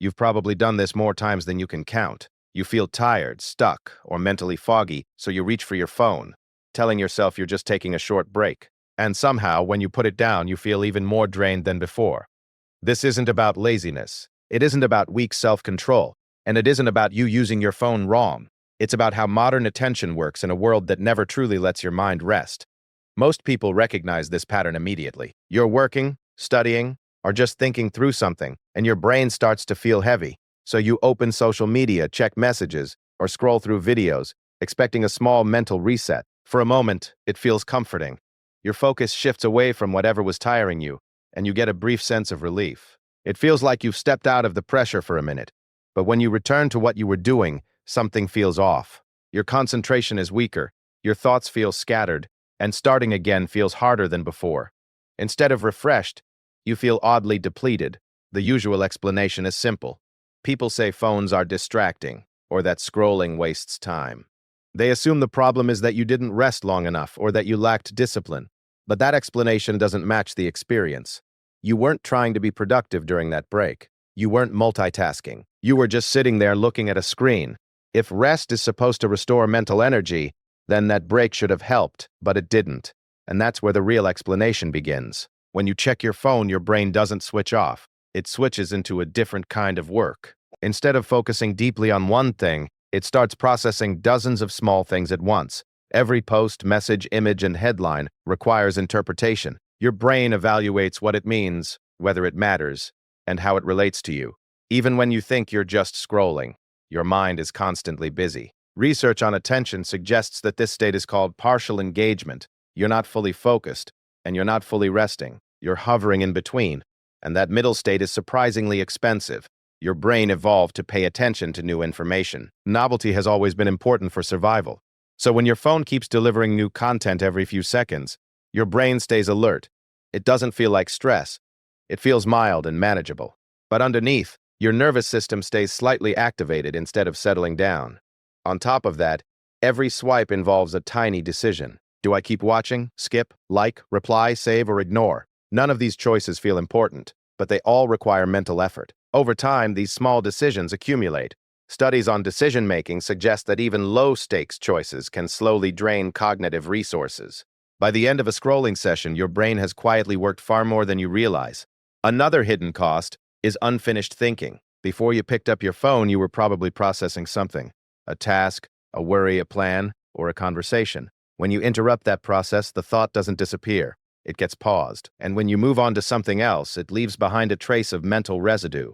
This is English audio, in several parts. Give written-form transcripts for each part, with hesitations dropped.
You've probably done this more times than you can count. You feel tired, stuck, or mentally foggy, so you reach for your phone, telling yourself you're just taking a short break. And somehow, when you put it down, you feel even more drained than before. This isn't about laziness. It isn't about weak self-control. And it isn't about you using your phone wrong. It's about how modern attention works in a world that never truly lets your mind rest. Most people recognize this pattern immediately. You're working, studying, or just thinking through something, and your brain starts to feel heavy. So you open social media, check messages, or scroll through videos, expecting a small mental reset. For a moment, it feels comforting. Your focus shifts away from whatever was tiring you, and you get a brief sense of relief. It feels like you've stepped out of the pressure for a minute. But when you return to what you were doing, something feels off. Your concentration is weaker, your thoughts feel scattered, and starting again feels harder than before. Instead of refreshed, you feel oddly depleted. The usual explanation is simple. People say phones are distracting, or that scrolling wastes time. They assume the problem is that you didn't rest long enough or that you lacked discipline. But that explanation doesn't match the experience. You weren't trying to be productive during that break. You weren't multitasking. You were just sitting there looking at a screen. If rest is supposed to restore mental energy, then that break should have helped, but it didn't. And that's where the real explanation begins. When you check your phone, your brain doesn't switch off. It switches into a different kind of work. Instead of focusing deeply on one thing, it starts processing dozens of small things at once. Every post, message, image, and headline requires interpretation. Your brain evaluates what it means, whether it matters, and how it relates to you. Even when you think you're just scrolling, your mind is constantly busy. Research on attention suggests that this state is called partial engagement. You're not fully focused, and you're not fully resting. You're hovering in between, and that middle state is surprisingly expensive. Your brain evolved to pay attention to new information. Novelty has always been important for survival. So when your phone keeps delivering new content every few seconds, your brain stays alert. It doesn't feel like stress. It feels mild and manageable. But underneath, your nervous system stays slightly activated instead of settling down. On top of that, every swipe involves a tiny decision. Do I keep watching, skip, like, reply, save, or ignore? None of these choices feel important, but they all require mental effort. Over time, these small decisions accumulate. Studies on decision-making suggest that even low-stakes choices can slowly drain cognitive resources. By the end of a scrolling session, your brain has quietly worked far more than you realize. Another hidden cost is unfinished thinking. Before you picked up your phone, you were probably processing something. A task, a worry, a plan, or a conversation. When you interrupt that process, the thought doesn't disappear. It gets paused. And when you move on to something else, it leaves behind a trace of mental residue.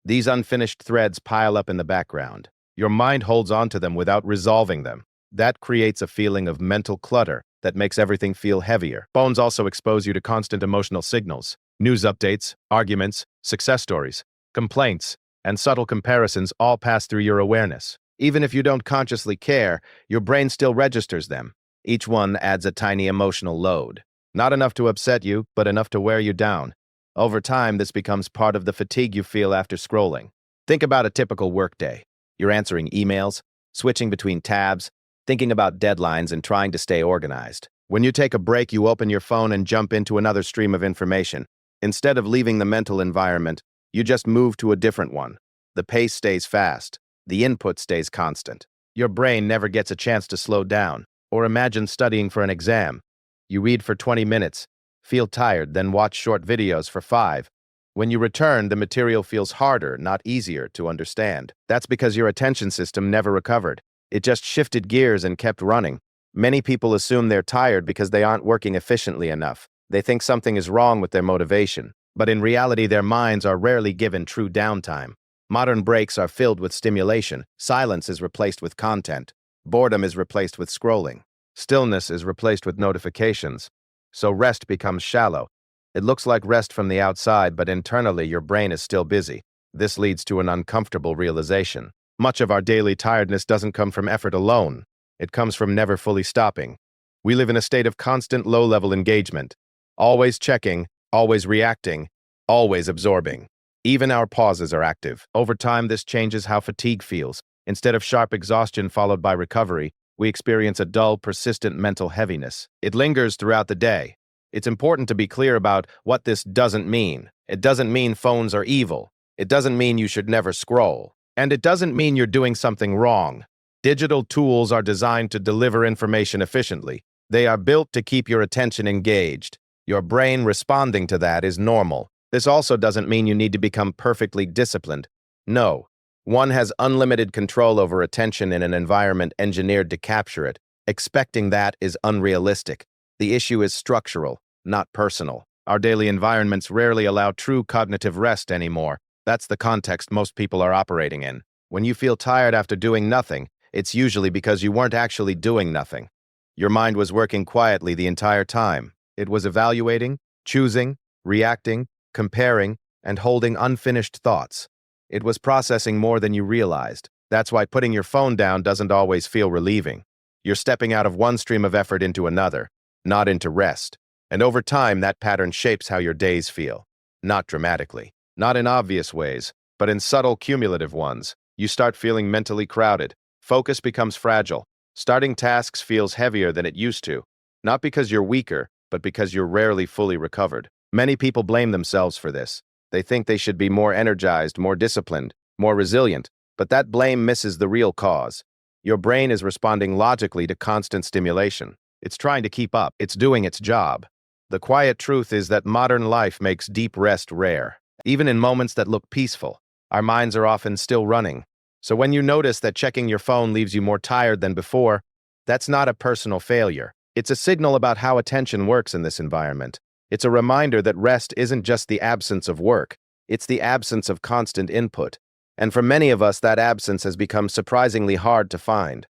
These unfinished threads pile up in the background. Your mind holds on to them without resolving them. That creates a feeling of mental clutter that makes everything feel heavier. Phones also expose you to constant emotional signals. News updates, arguments, success stories, complaints, and subtle comparisons all pass through your awareness. Even if you don't consciously care, your brain still registers them. Each one adds a tiny emotional load. Not enough to upset you, but enough to wear you down. Over time, this becomes part of the fatigue you feel after scrolling. Think about a typical workday. You're answering emails, switching between tabs, thinking about deadlines, and trying to stay organized. When you take a break, you open your phone and jump into another stream of information. Instead of leaving the mental environment, you just move to a different one. The pace stays fast. The input stays constant. Your brain never gets a chance to slow down. Or imagine studying for an exam. You read for 20 minutes, feel tired, then watch short videos for 5. When you return, the material feels harder, not easier, to understand. That's because your attention system never recovered. It just shifted gears and kept running. Many people assume they're tired because they aren't working efficiently enough. They think something is wrong with their motivation. But in reality, their minds are rarely given true downtime. Modern breaks are filled with stimulation. Silence is replaced with content. Boredom is replaced with scrolling. Stillness is replaced with notifications. So rest becomes shallow. It looks like rest from the outside, but internally your brain is still busy. This leads to an uncomfortable realization. Much of our daily tiredness doesn't come from effort alone. It comes from never fully stopping. We live in a state of constant low-level engagement. Always checking, always reacting, always absorbing. Even our pauses are active. Over time, this changes how fatigue feels. Instead of sharp exhaustion followed by recovery, we experience a dull, persistent mental heaviness. It lingers throughout the day. It's important to be clear about what this doesn't mean. It doesn't mean phones are evil. It doesn't mean you should never scroll. And it doesn't mean you're doing something wrong. Digital tools are designed to deliver information efficiently. They are built to keep your attention engaged. Your brain responding to that is normal. This also doesn't mean you need to become perfectly disciplined. No. One has unlimited control over attention in an environment engineered to capture it. Expecting that is unrealistic. The issue is structural, not personal. Our daily environments rarely allow true cognitive rest anymore. That's the context most people are operating in. When you feel tired after doing nothing, it's usually because you weren't actually doing nothing. Your mind was working quietly the entire time. It was evaluating, choosing, reacting, comparing, and holding unfinished thoughts. It was processing more than you realized. That's why putting your phone down doesn't always feel relieving. You're stepping out of one stream of effort into another, not into rest. And over time, that pattern shapes how your days feel. Not dramatically, not in obvious ways, but in subtle cumulative ones. You start feeling mentally crowded. Focus becomes fragile. Starting tasks feels heavier than it used to, not because you're weaker, but because you're rarely fully recovered. Many people blame themselves for this. They think they should be more energized, more disciplined, more resilient, but that blame misses the real cause. Your brain is responding logically to constant stimulation. It's trying to keep up. It's doing its job. The quiet truth is that modern life makes deep rest rare. Even in moments that look peaceful, our minds are often still running. So when you notice that checking your phone leaves you more tired than before, that's not a personal failure. It's a signal about how attention works in this environment. It's a reminder that rest isn't just the absence of work, it's the absence of constant input. And for many of us, that absence has become surprisingly hard to find.